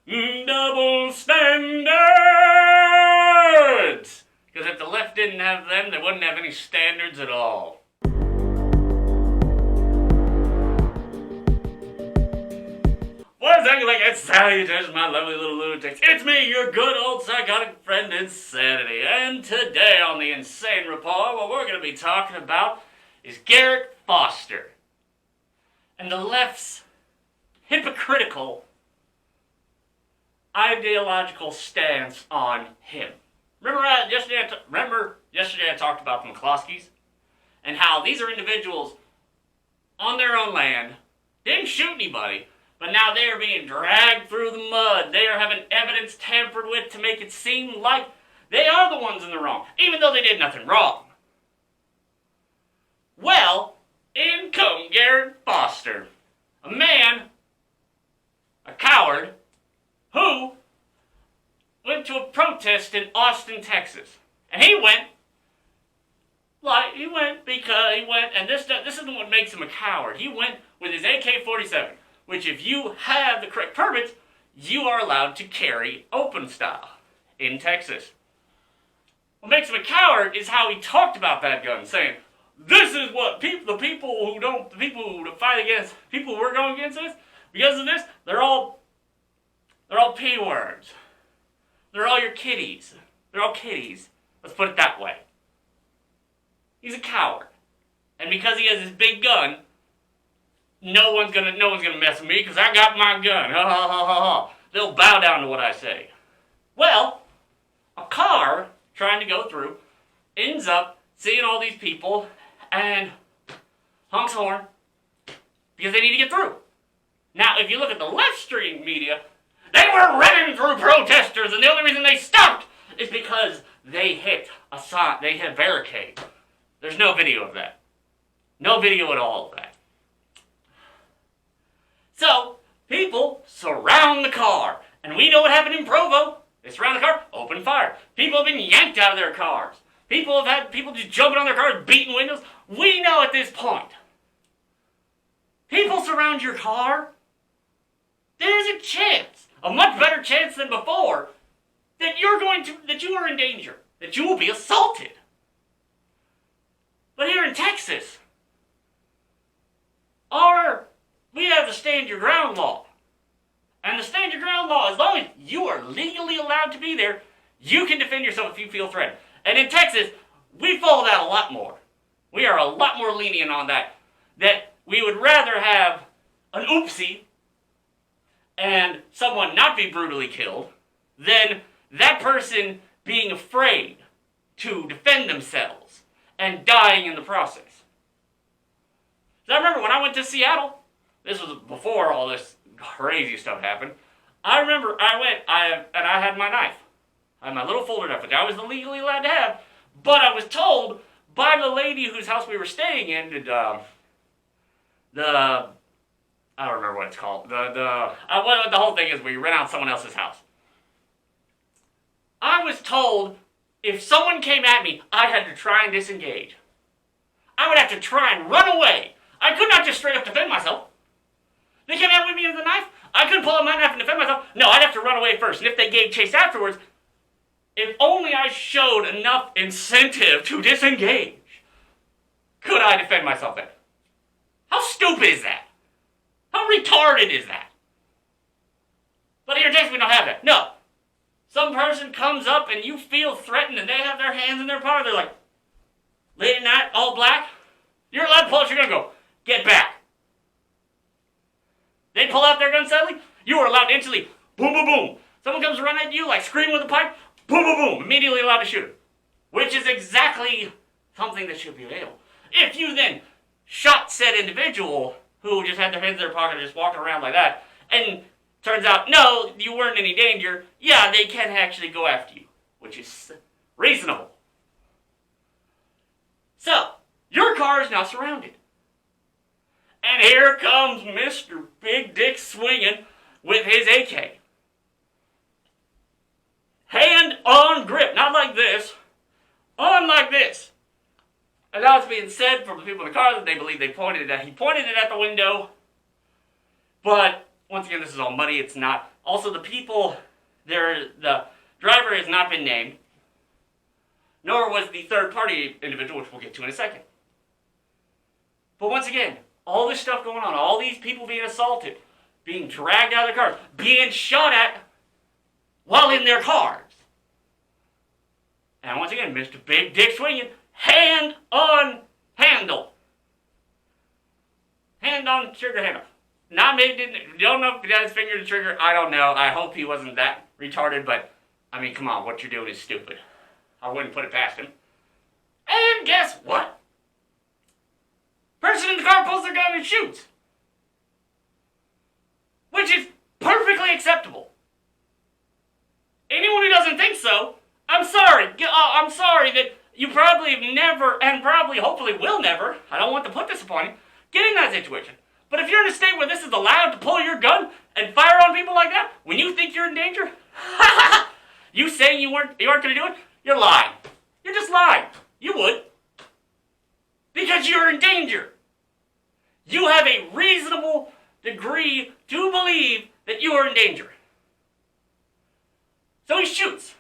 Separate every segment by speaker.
Speaker 1: Double standards! Because if the left didn't have them, they wouldn't have any standards at all. What's that like? It's salutations, my lovely little lunatics. It's me, your good old psychotic friend, Insanity. And today on the ENSane Report, what we're going to be talking about is Garret Foster and the left's hypocritical ideological stance on him. Remember yesterday I talked about the McCloskeys and how these are individuals on their own land, didn't shoot anybody, but now they are being dragged through the mud. They are having evidence tampered with to make it seem like they are the ones in the wrong, even though they did nothing wrong. Well, in come Garret Foster, a man, a coward, who went to a protest in Austin, Texas. And he went, and this isn't what makes him a coward. He went with his AK-47, which if you have the correct permits, you are allowed to carry open style in Texas. What makes him a coward is how he talked about that gun, saying, this is what the people who fight against, people who are going against this, because of this, they're all P words. They're all your kitties. They're all kitties. Let's put it that way. He's a coward. And because he has this big gun, no one's gonna mess with me because I got my gun. Ha ha ha ha ha. They'll bow down to what I say. Well, a car trying to go through ends up seeing all these people and honks horn because they need to get through. Now, if you look at the left stream media, they were running through protesters, and the only reason they stopped is because they hit a sign, they hit a barricade. There's no video of that. No video at all of that. So, people surround the car, and we know what happened in Provo. They surround the car, open fire. People have been yanked out of their cars. People have had people just jumping on their cars, beating windows. We know at this point, people surround your car, there's a chance, a much better chance than before, that you are in danger, that you will be assaulted. But here in Texas, we have the stand your ground law. And the stand your ground law, as long as you are legally allowed to be there, you can defend yourself if you feel threatened. And in Texas, we follow that a lot more. We are a lot more lenient on that. That we would rather have an oopsie and someone not be brutally killed than that person being afraid to defend themselves and dying in the process. So I remember when I went to Seattle, this was before all this crazy stuff happened, I remember I had my knife. I had my little folder knife, which I was legally allowed to have, but I was told by the lady whose house we were staying in, I don't remember what it's called. The whole thing is we rent out someone else's house. I was told if someone came at me, I had to try and disengage. I would have to try and run away. I could not just straight up defend myself. They came at me with a knife. I couldn't pull out my knife and defend myself. No, I'd have to run away first. And if they gave chase afterwards, if only I showed enough incentive to disengage, could I defend myself then? How stupid is that? How retarded is that? But here in Texas, we don't have that. No. Some person comes up and you feel threatened and they have their hands in their pocket. They're like, late at night, all black. You're allowed to pull out your gun and go, get back. They pull out their gun suddenly. You are allowed to instantly, boom, boom, boom. Someone comes running at you like screaming with a pipe, boom, boom, boom. Immediately allowed to shoot him. Which is exactly something that should be available. If you then shot said individual who just had their hands in their pocket and just walking around like that, and turns out, no, you weren't in any danger, yeah, they can actually go after you, which is reasonable. So, your car is now surrounded. And here comes Mr. Big Dick swinging with his AK. Hand on grip, not like this, on like this. And now it's being said from the people in the car that they believe he pointed it at the window. But, once again, this is all muddy. It's not Also, the people, the driver has not been named, nor was the third-party individual, which we'll get to in a second. But once again, all this stuff going on, all these people being assaulted, being dragged out of their cars, being shot at while in their cars. And once again, Mr. Big Dick swinging, hand on handle. Hand on trigger handle. Not made, don't know if he got his finger to trigger, I don't know. I hope he wasn't that retarded, but, I mean, come on, what you're doing is stupid. I wouldn't put it past him. And guess what? Person in the car pulls their gun and shoots. Which is perfectly acceptable. Anyone who doesn't think so, I'm sorry. I'm sorry that you probably have never, and probably hopefully will never, I don't want to put this upon you, get in that situation. But if you're in a state where this is allowed to pull your gun and fire on people like that, when you think you're in danger, you saying you aren't going to do it, you're lying. You're just lying. You would. Because you're in danger. You have a reasonable degree to believe that you are in danger. So he shoots.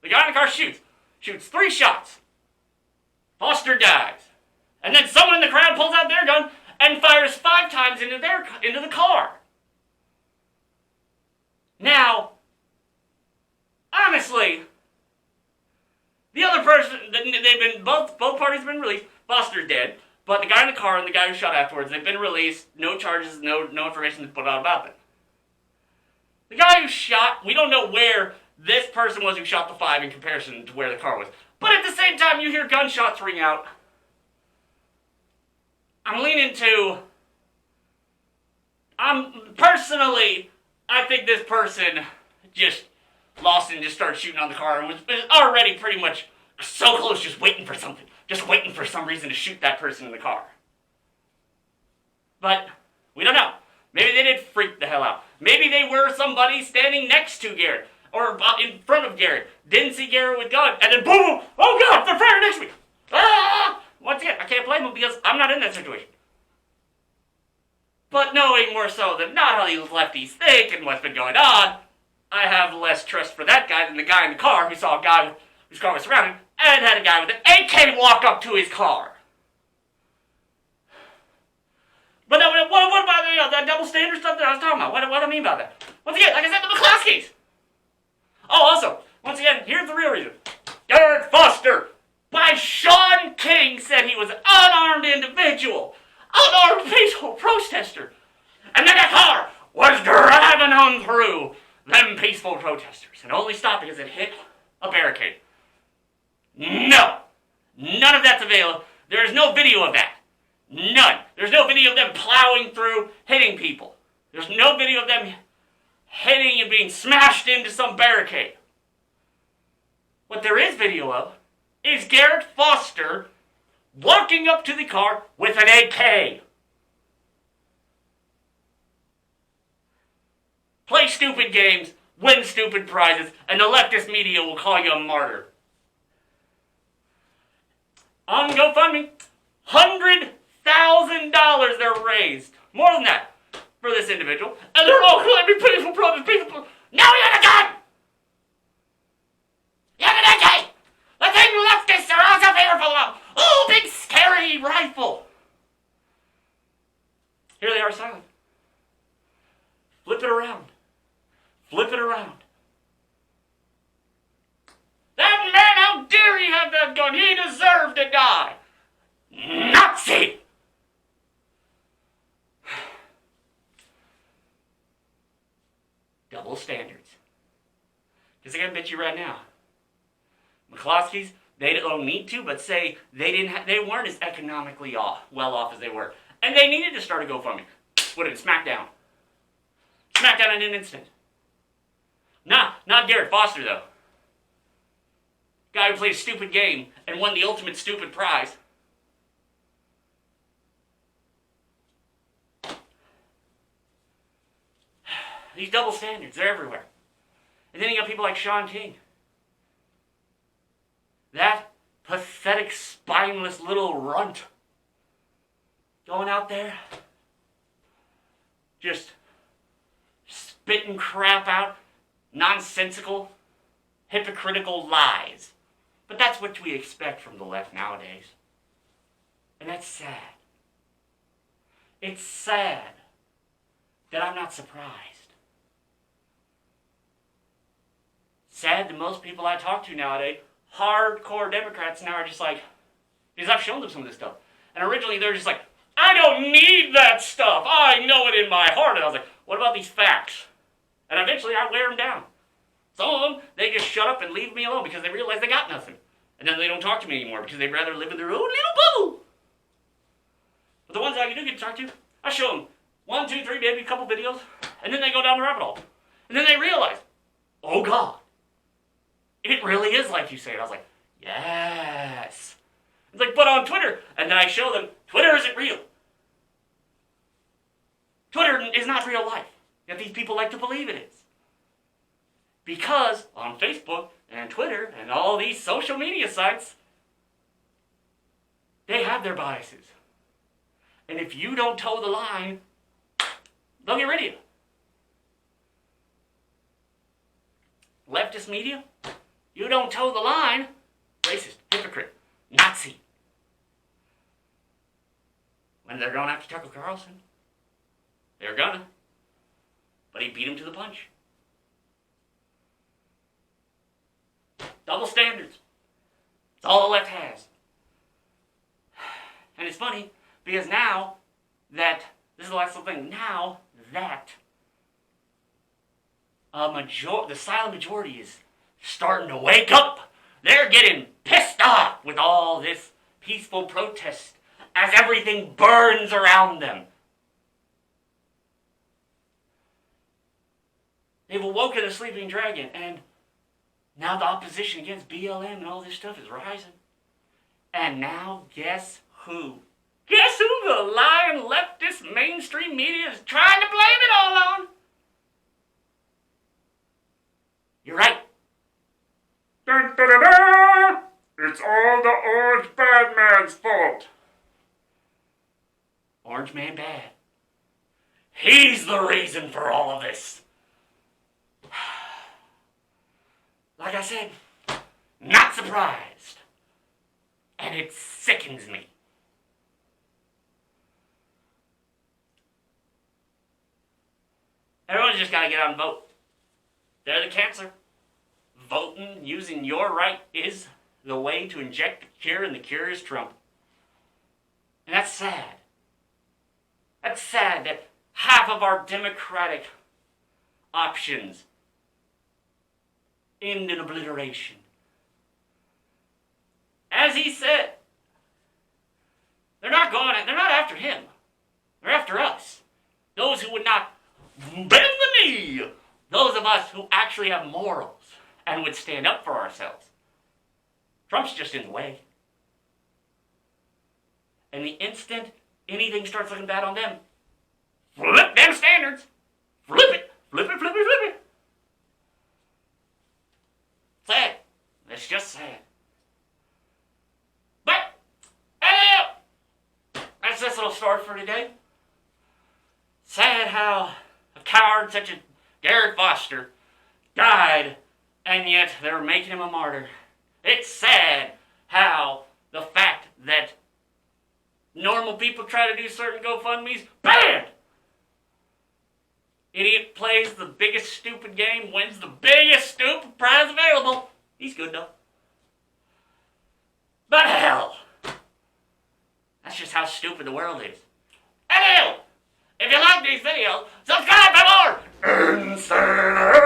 Speaker 1: The guy in the car shoots. Shoots 3 shots. Foster dies. And then someone in the crowd pulls out their gun and fires 5 times into the car. Now, honestly, the other person, both parties have been released. Foster's dead, but the guy in the car and the guy who shot afterwards, they've been released. No charges, no information is put out about them. The guy who shot, we don't know where this person was who shot the 5 in comparison to where the car was. But at the same time, you hear gunshots ring out. I'm leaning to, personally, I think this person just lost and just started shooting on the car and was already pretty much so close, just waiting for something. Just waiting for some reason to shoot that person in the car. But we don't know. Maybe they did freak the hell out. Maybe they were somebody standing next to Garret or in front of Garret. Didn't see Garret with gun, and then boom! Oh God, they're firing next to me! Ah! Once again, I can't blame them because I'm not in that situation. But knowing more so than not how these lefties think and what's been going on, I have less trust for that guy than the guy in the car who saw a guy whose car was surrounded and had a guy with an AK walk up to his car. But what about that double standard stuff that I was talking about? What do I mean by that? Once again, like I said, the McCloskeys. Oh, also, once again, here's the real reason. Garret Foster, by Shaun King, said he was an unarmed individual. Unarmed peaceful protester. And then that car was driving on through them peaceful protesters and only stopped because it hit a barricade. No. None of that's available. There is no video of that. None. There's no video of them plowing through, hitting people. There's no video of them hitting and being smashed into some barricade. What there is video of is Garret Foster walking up to the car with an AK. Play stupid games, win stupid prizes, and the leftist media will call you a martyr. On GoFundMe, $100,000 they're raised. More than that for this individual. And they're all claiming peaceful protest, peaceful. Now you have a gun! You have an AK! The thing leftists are also fearful of! Oh, big scary rifle! Here they are silent. Flip it around. Flip it around. That man, how dare he have that gun? He deserved to die. Nazi! Double standards. Because I gotta bet you right now, McCloskeys, they don't need to, but say they weren't as economically well off as they were. And they needed to start a GoFundMe. Would have been Smackdown. Smackdown in an instant. Not Garret Foster, though. Guy who played a stupid game and won the ultimate stupid prize. These double standards, they're everywhere. And then you got people like Shaun King. That pathetic, spineless little runt. Going out there, just spitting crap out, nonsensical, hypocritical lies. But that's what we expect from the left nowadays. And that's sad. It's sad that I'm not surprised. Sad that most people I talk to nowadays, hardcore Democrats now, are just like, because I've shown them some of this stuff. And originally they're just like, I don't need that stuff. I know it in my heart. And I was like, what about these facts? And eventually I wear them down. Some of them, they just shut up and leave me alone because they realize they got nothing. And then they don't talk to me anymore because they'd rather live in their own little bubble. But the ones I do get to talk to, I show them 1, 2, 3, maybe a couple videos, and then they go down the rabbit hole. And then they realize, oh God, it really is like you say it. I was like, yes. It's like, but on Twitter, and then I show them, Twitter isn't real. Twitter is not real life, yet these people like to believe it is. Because on Facebook and Twitter and all these social media sites, they have their biases. And if you don't toe the line, they'll get rid of you. Leftist media, you don't toe the line, racist, hypocrite, Nazi. When they're going after Tucker Carlson, they're gonna. But he beat him to the punch. Double standards. It's all the left has. And it's funny, because now that, this is the last little thing, now that the silent majority is starting to wake up, they're getting pissed off with all this peaceful protest as everything burns around them. They've awoken a sleeping dragon, and now the opposition against BLM and all this stuff is rising. And now, guess who? Guess who the lying leftist mainstream media is trying to blame it all on? You're right. Dun, dun, dun, dun. It's all the Orange Bad Man's fault. Orange Man bad. He's the reason for all of this. Like I said, not surprised. And it sickens me. Everyone's just got to get out and vote. They're the cancer. Voting, using your right, is the way to inject the cure, and the cure is Trump. And that's sad. That's sad that half of our democratic options end in obliteration. As he said, they're not after him. They're after us. Those who would not bend the knee. Those of us who actually have morals and would stand up for ourselves. Trump's just in the way. And the instant anything starts looking bad on them, flip them standards. Flip it. Flip it, flip it, flip it. Sad. It's just sad. But, anyhow, that's this little story for today. Sad how a coward such as Garret Foster died, and yet they're making him a martyr. It's sad how the fact that normal people try to do certain GoFundMes, banned! Idiot plays the biggest stupid game, wins the biggest stupid prize available. He's good though. But hell, that's just how stupid the world is. And hell, if you like these videos, subscribe for more ENSane!